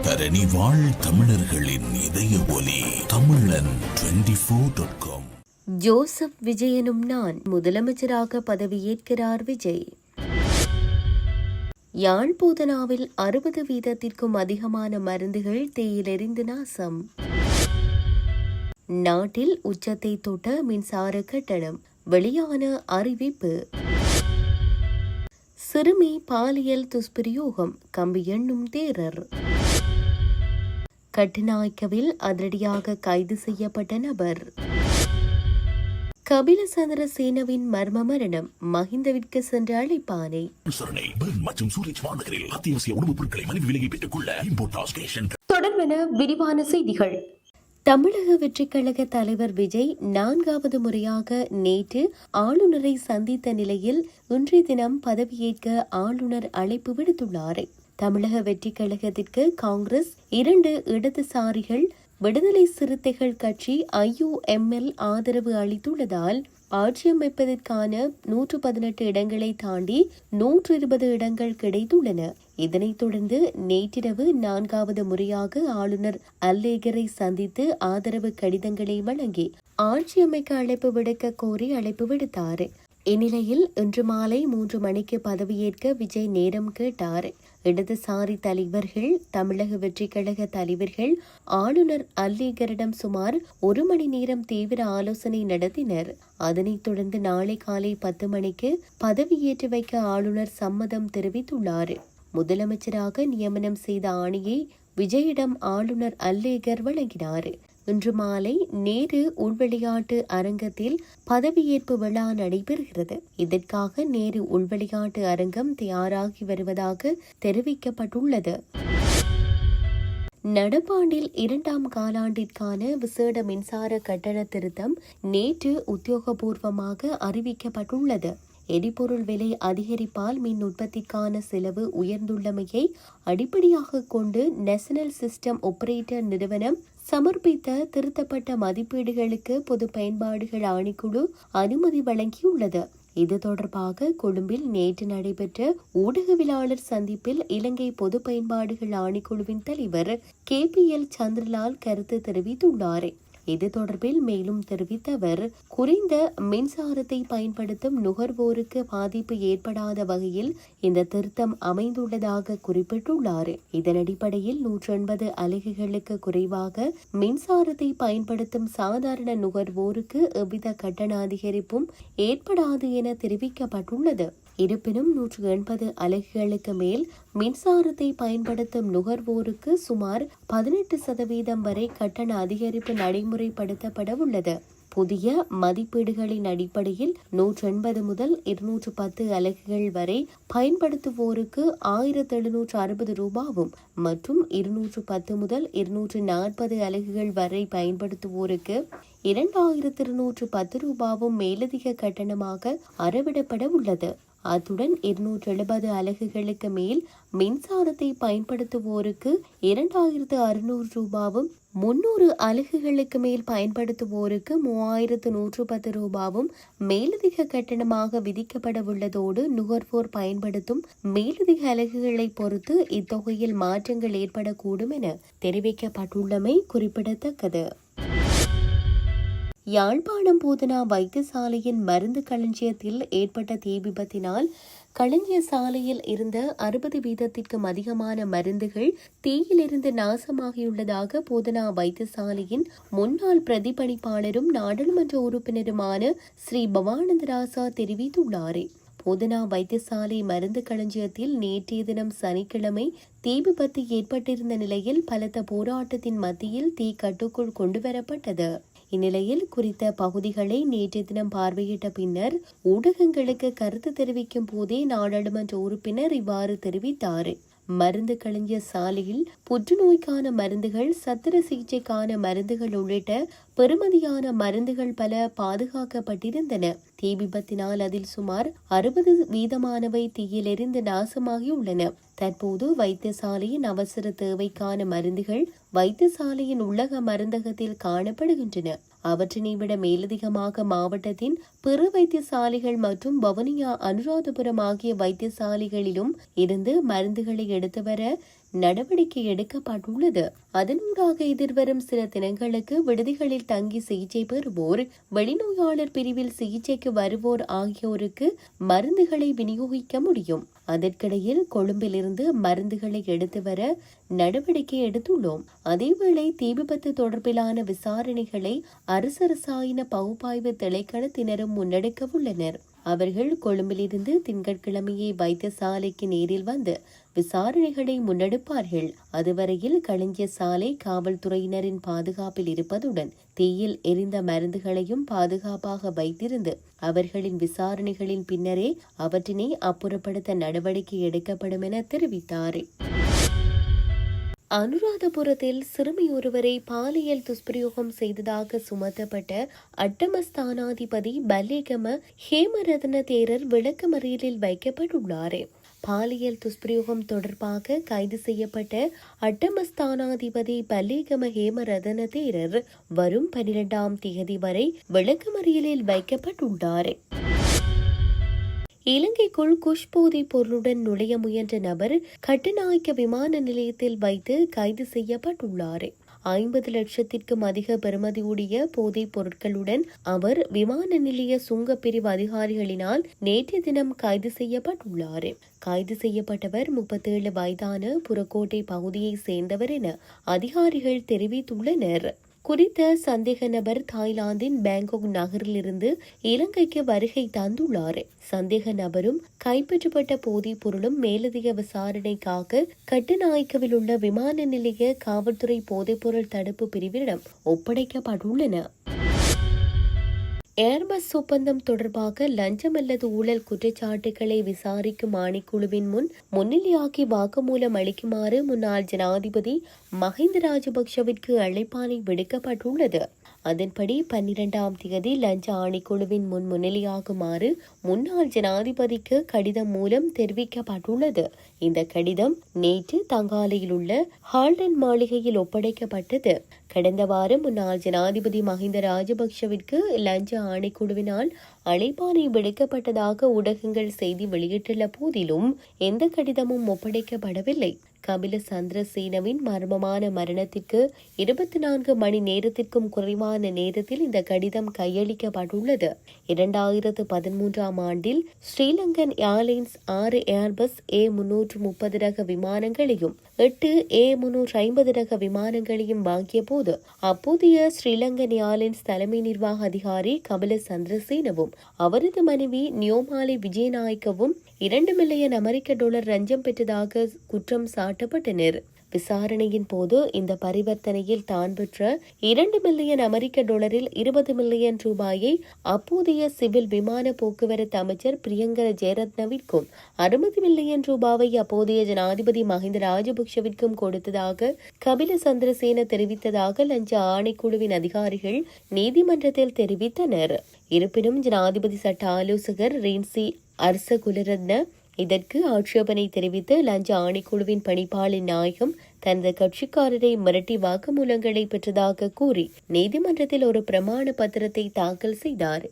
தரணி வாழ் தமிழர்களின் இதய ஒலி தமிழன் 24.com. ஜோசப் விஜயனும் நான் முதலமைச்சராக பதவியேற்கிறார் விஜய். யாழ் போதனாவில் 60% அதிகமான மருந்துகள் தீயிலெரிந்து நாசம். நாட்டில் உச்சத்தை தொட்ட மின்சார கட்டணம், வெளியான அறிவிப்பு. சிறுமி பாலியல் துஷ்பிரயோகம், கம்பி எண்ணும் தேரர். கட்டுநாயக்கவில் அதிரடியாக கைது செய்யப்பட்ட நபர். கபில சந்திரசேனவின் மர்ம மரணம், மஹிந்தவிற்கு சென்ற அழைப்பானை. தொடர்பென விரிவான செய்திகள். தமிழக வெற்றிக் கழக தலைவர் விஜய் 4வது முறையாக நேற்று ஆளுநரை சந்தித்த நிலையில் இன்றைய தினம் பதவியேற்க ஆளுநர் அழைப்பு விடுத்துள்ளார். தமிழக வெற்றிக் கழகத்திற்கு காங்கிரஸ் 2 இடதுசாரிகள் விடுதலை சிறுத்தைகள் கட்சி IUML ஆதரவு அளித்துள்ளதால் ஆட்சி அமைப்பதற்கான 118 இடங்களை தாண்டி 120 இடங்கள் கிடைத்துள்ளன. இதனைத் தொடர்ந்து நேற்றிரவு 4வது முறையாக ஆளுநர் அல்லேகரை சந்தித்து ஆதரவு கடிதங்களை வழங்கி ஆட்சி அமைக்க அழைப்பு விடுக்க கோரி அழைப்பு விடுத்தார். இந்நிலையில் இன்று மாலை 3 மணிக்கு பதவியேற்க விஜய் நேரம் கேட்டார். இடதுசாரி தலைவர்கள், தமிழக வெற்றிக் கழக தலைவர்கள் ஆளுநர் அல்லேகரிடம் சுமார் 1 மணி நேரம் தீவிர ஆலோசனை நடத்தினர். அதனைத் தொடர்ந்து நாளை காலை 10 மணிக்கு பதவியேற்று வைக்க ஆளுநர் சம்மதம் தெரிவித்துள்ளார். முதலமைச்சராக நியமனம் செய்த ஆணையை விஜயிடம் ஆளுநர் அல்லேகர் வழங்கினார். இன்று மாலை நேரு உள்விளையாட்டு அரங்கத்தில் பதவியேற்பு விழா நடைபெறுகிறது. இதற்காக நேரு உள்விளையாட்டு அரங்கம் தயாராகி வருவதாக தெரிவிக்கப்பட்டுள்ளது. நடப்பாண்டில் 2ஆம் காலாண்டிற்கான விசேட மின்சார கட்டண திருத்தம் நேற்று உத்தியோகபூர்வமாக அறிவிக்கப்பட்டுள்ளது. எரிபொருள் விலை அதிகரிப்பால் மின் உற்பத்திக்கான செலவு உயர்ந்துள்ளமையை அடிப்படையாக கொண்டு நேஷனல் சிஸ்டம் ஆபரேட்டர் நிறுவனம் சமர்ப்பித்த திருத்தப்பட்ட மதிப்பீடுகளுக்கு பொது பயன்பாடுகள் ஆணைக்குழு அனுமதி வழங்கியுள்ளது. இது தொடர்பாக கொழும்பில் நேற்று நடைபெற்ற ஊடகவியலாளர் சந்திப்பில் இலங்கை பொது பயன்பாடுகள் ஆணைக்குழுவின் தலைவர் KPL சந்திரலால் கருத்து தெரிவித்துள்ளார். இது தொடர்பில் மேலும் தெரிவித்த அவர், குறைந்த மின்சாரத்தை பயன்படுத்தும் நுகர்வோருக்கு பாதிப்பு ஏற்படாத வகையில் இந்த திருத்தம் அமைந்துள்ளதாக குறிப்பிட்டுள்ளார். இதன் அடிப்படையில் 180 அலகுகளுக்கு குறைவாக மின்சாரத்தை பயன்படுத்தும் சாதாரண நுகர்வோருக்கு எவ்வித கட்டண அதிகரிப்பும் ஏற்படாது என தெரிவிக்கப்பட்டுள்ளது. இருப்பினும் 180 அலகுகளுக்கு மேல் மின்சாரத்தை பயன்படுத்தும் நுகர்வோருக்கு சுமார் 18% வரை கட்டண அதிகரிப்பு நடைமுறைப்படுத்தப்பட உள்ளது. புதிய மதிப்பீடுகளின் அடிப்படையில் 180 முதல் 210 அலகுகள் வரை பயன்படுத்துவோருக்கு 1760 ரூபாவும் மற்றும் 210 முதல் 240 அலகுகள் வரை பயன்படுத்துவோருக்கு 2210 ரூபாவும் மேலதிக கட்டணமாக அறவிடப்பட உள்ளது. அத்துடன் 270 அலகுகளுக்கு மேல் மின்சாரத்தை பயன்படுத்துவோருக்கு 2600 ரூபாவும், 300 அலகுகளுக்கு மேல் பயன்படுத்துவோருக்கு 3110 ரூபாவும் மேலதிக கட்டணமாக விதிக்கப்பட உள்ளதோடு நுகர்வோர் பயன்படுத்தும் மேலதிக அலகுகளை பொறுத்து இத்தொகையில் மாற்றங்கள் ஏற்படக்கூடும் என தெரிவிக்கப்பட்டுள்ளமை குறிப்பிடத்தக்கது. யாழ்ப்பாணம் போதனா வைத்தியசாலையின் மருந்து களஞ்சியத்தில் ஏற்பட்ட தீ விபத்தினால் களஞ்சிய சாலையில் இருந்த 60% அதிகமான மருந்துகள் தீயிலிருந்து நாசமாகியுள்ளதாக போதனா வைத்தியசாலையின் முன்னாள் பிரதிபலிப்பாளரும் நாடாளுமன்ற உறுப்பினருமான ஸ்ரீ பவானந்தராசா தெரிவித்துள்ளார். போதனா வைத்தியசாலை மருந்து களஞ்சியத்தில் நேற்றைய தினம் சனிக்கிழமை தீ விபத்து ஏற்பட்டிருந்த நிலையில் பலத்த போராட்டத்தின் மத்தியில் தீ கட்டுக்குள் கொண்டுவரப்பட்டது. இந்நிலையில் குறித்த பகுதிகளை நேற்றைய தினம் பார்வையிட்ட பின்னர் ஊடகங்களுக்கு கருத்து தெரிவிக்கும் போதே நாடாளுமன்ற உறுப்பினர் இவ்வாறு தெரிவித்தார். மருந்து களஞ்சிய சாலையில் புற்றுநோய்க்கான மருந்துகள், சத்திர சிகிச்சைக்கான மருந்துகள் உள்ளிட்ட பெறுமதியான மருந்துகள் பல பாதுகாக்கப்பட்டிருந்தன. தீ விபத்தினால் அதில் சுமார் 60% தீயிலெரிந்து நாசமாகியுள்ளன. தற்போது வைத்தியசாலையின் அவசர தேவைக்கான மருந்துகள் வைத்தியசாலையின் உள்ளக மருந்தகத்தில் காணப்படுகின்றன. அவற்றினை விட மேலதிகமாக மாவட்டத்தின் பிற வைத்தியசாலைகள் மற்றும் வவுனியா, அனுராதபுரம் ஆகிய வைத்தியசாலைகளிலும் இருந்து மருந்துகளை எடுத்து வர நடவடிக்கை எடுக்கப்பட்டுள்ளது. அதனூடாக எதிர்வரும் சில தினங்களுக்கு விடுதிகளில் தங்கி சிகிச்சை பெறுவோர், வெளிநோயாளர் பிரிவில் சிகிச்சைக்கு வருவோர் ஆகியோருக்கு மருந்துகளை விநியோகிக்க முடியும். அதற்கிடையில் கொழும்பிலிருந்து மருந்துகளை எடுத்து வர நடவடிக்கை எடுத்துள்ளோம். அதேவேளை தீ விபத்து தொடர்பிலான விசாரணைகளை அரசு ரசாயன பகுப்பாய்வு திணைக்களத்தினரும் முன்னெடுக்க உள்ளனர். அவர்கள் கொழும்பிலிருந்து திங்கட்கிழமையே வைத்தியசாலைக்கு நேரில் வந்து விசாரணைகளை முன்னெடுப்பார்கள். அதுவரையில் களஞ்சிய சாலை காவல்துறையினரின் பாதுகாப்பில் இருப்பதுடன் தீயில் எரிந்த மருந்துகளையும் பாதுகாப்பாக வைத்திருந்து அவர்களின் விசாரணைகளின் பின்னரே அவற்றினை அப்புறப்படுத்த நடவடிக்கை எடுக்கப்படும் என தெரிவித்தார். அனுராதபுரத்தில் சிறுமி ஒருவரை பாலியல் துஷ்பிரயோகம் செய்ததாக சுமத்தப்பட்ட அட்டமஸ்தானாதிபதி பல்லேகம ஹேமரத்ன தேரர் விளக்கமறியலில் வைக்கப்பட்டுள்ளார். பாலியல் துஷ்பிரயோகம் தொடர்பாக கைது செய்யப்பட்ட அட்டமஸ்தானாதிபதி பல்லேகம ஹேமரத்ன தேரர் வரும் 12ஆம் தேதி வரை விளக்கமறியலில் வைக்கப்பட்டுள்ளார். இலங்கைக்குள் குஷ்போதை பொருளுடன் நுழைய முயன்ற நபர் கட்டுநாயக்க விமான நிலையத்தில் வைத்து கைது செய்யப்பட்டுள்ளார். 50 லட்சத்திற்கும் அதிக பெறுமதியுடைய போதைப் பொருட்களுடன் அவர் விமான நிலைய சுங்கப்பிரிவு அதிகாரிகளினால் நேற்றைய தினம் கைது செய்யப்பட்டுள்ளார். கைது செய்யப்பட்டவர் 37 வயதான புறக்கோட்டை பகுதியை சேர்ந்தவர் என அதிகாரிகள் தெரிவித்துள்ளனர். குறித்த சந்தேக நபர் தாய்லாந்தின் பேங்காக் நகரிலிருந்து இலங்கைக்கு வருகை தந்துள்ளார். சந்தேக நபரும் கைப்பற்றப்பட்ட போதைப் பொருளும் மேலதிக விசாரணைக்காக கட்டுநாயக்கவில் உள்ள விமான நிலைய காவல்துறை போதைப்பொருள் தடுப்பு பிரிவிடம் ஒப்படைக்கப்பட்டுள்ளன. ஏர்பஸ் ஒப்பந்தம் தொடர்பாக லஞ்சம் அல்லது ஊழல் குற்றச்சாட்டுகளை விசாரிக்கும் ஆணைக்குழுவின் முன்னிலையாகி வாக்குமூலம் அளிக்குமாறு முன்னாள் ஜனாதிபதி மஹிந்த ராஜபக்ஷவிற்கு அழைப்பாணை விடுக்கப்பட்டுள்ளது. அதன்படி 12ஆம் தேதி லஞ்ச ஆணைக்குழுவின் முன்னிலையாகுமாறு முன்னாள் ஜனாதிபதிக்கு கடிதம் மூலம் தெரிவிக்கப்பட்டுள்ளது. இந்த கடிதம் நேற்று தங்காலையில் உள்ள ஹால்டன் மாளிகையில் ஒப்படைக்கப்பட்டது. கடந்த வாரம் முன்னாள் ஜனாதிபதி மஹிந்த ராஜபக்ஷவிற்கு லஞ்ச ஆணைக்குழுவினால் அழைப்பாணை விடுக்கப்பட்டதாக ஊடகங்கள் செய்தி வெளியிட்டுள்ள போதிலும் எந்த கடிதமும் ஒப்படைக்கப்படவில்லை. கபில சந்திரசேனவின் மர்மமான மரணத்திற்கு 24 மணி நேரத்திற்கும் குறைவான நேரத்தில் இந்த கடிதம் கையளிக்கப்பட்டுள்ளது. 2013ஆம் ஆண்டில் ஸ்ரீலங்கன் ஏர்லைன்ஸ் 6 ஏர்பஸ் A330 ரக விமானங்களையும் 8 A350 ரக விமானங்களையும் வாங்கிய போது அப்போதைய ஸ்ரீலங்கன் ஏர்லைன்ஸ் தலைமை நிர்வாக அதிகாரி கபில சந்திரசேனவும் அவரது மனைவி நியோமாலி விஜயநாயக்கவும் $2 மில்லியன் அமெரிக்க லஞ்சம் பெற்றதாக குற்றம் சாட்டப்பட்டனர். விசாரணையின் போது இந்த பரிவர்த்தனையில் தான் பெற்ற $2 மில்லியன் அமெரிக்க 20 மில்லியன் ரூபாயை அப்போதைய சிவில் விமான போக்குவரத்து அமைச்சர் பிரியங்கர ஜெயரத்னவிற்கும் 60 மில்லியன் ரூபாவை அப்போதைய ஜனாதிபதி மஹிந்த ராஜபக்ஷவிற்கும் கொடுத்ததாக கபில சந்திரசேன தெரிவித்ததாக லஞ்ச ஆணைக்குழுவின் அதிகாரிகள் நீதிமன்றத்தில் தெரிவித்தனர். இருப்பினும் ஜனாதிபதி சட்ட ஆலோசகர் ரீன்சி அரசகுலரத்ன இதற்கு ஆட்சேபனை தெரிவித்து லஞ்ச ஆணைக்குழுவின் பணிப்பாளர் நாயகம் தனது கட்சிக்காரரை மிரட்டி வாக்குமூலங்களை பெற்றதாக கூறி நீதிமன்றத்தில் ஒரு பிரமாண பத்திரத்தை தாக்கல் செய்தார்.